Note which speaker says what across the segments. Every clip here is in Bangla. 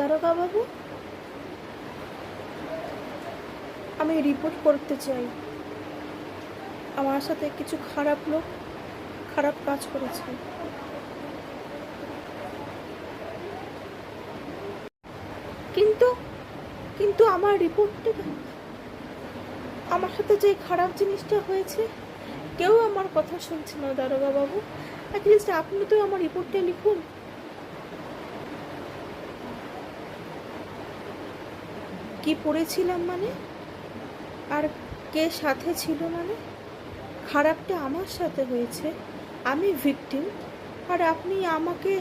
Speaker 1: দারোগা বাবু, আমি রিপোর্ট করতে চাই। আমার সাথে কিছু খারাপ লোক খারাপ কাজ করেছে। কিন্তু কিন্তু আমার রিপোর্টটা, আমার সাথে যে খারাপ জিনিসটা হয়েছে, কেউ আমার কথা শুনছে না দারোগা বাবু। অ্যাটলিস্ট আপনি তো আমার রিপোর্টটা লিখুন। কি পড়েছিলাম মানে, আর কে সাথে ছিল মানে? খারাপটা আমার সাথে হয়েছে, আমি ভিকটিম, আর আপনি আমাকে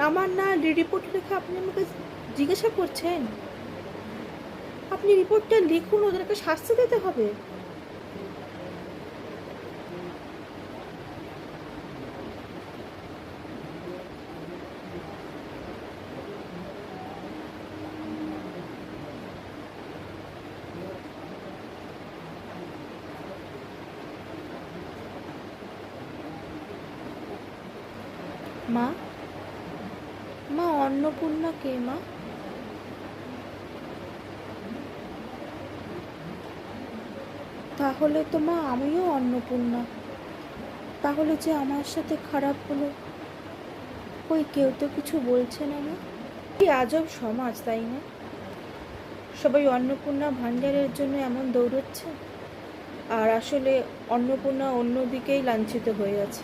Speaker 1: আমার না রিপোর্ট লিখে আপনি আমাকে জিজ্ঞাসা করছেন? আপনি রিপোর্টটা লিখুন, ওদেরকে শাস্তি দিতে হবে। মা, মা অন্নপূর্ণা কে মা? তাহলে তো মা আমিও অন্নপূর্ণা। তাহলে যে আমার সাথে খারাপ হলো, ওই কেউ তো কিছু বলছে না মা। কি আজব সমাজ, তাই না? সবাই অন্নপূর্ণা ভাণ্ডারের জন্য এমন দৌড়চ্ছে, আর আসলে অন্নপূর্ণা অন্যদিকেই লাঞ্ছিত হয়ে আছে।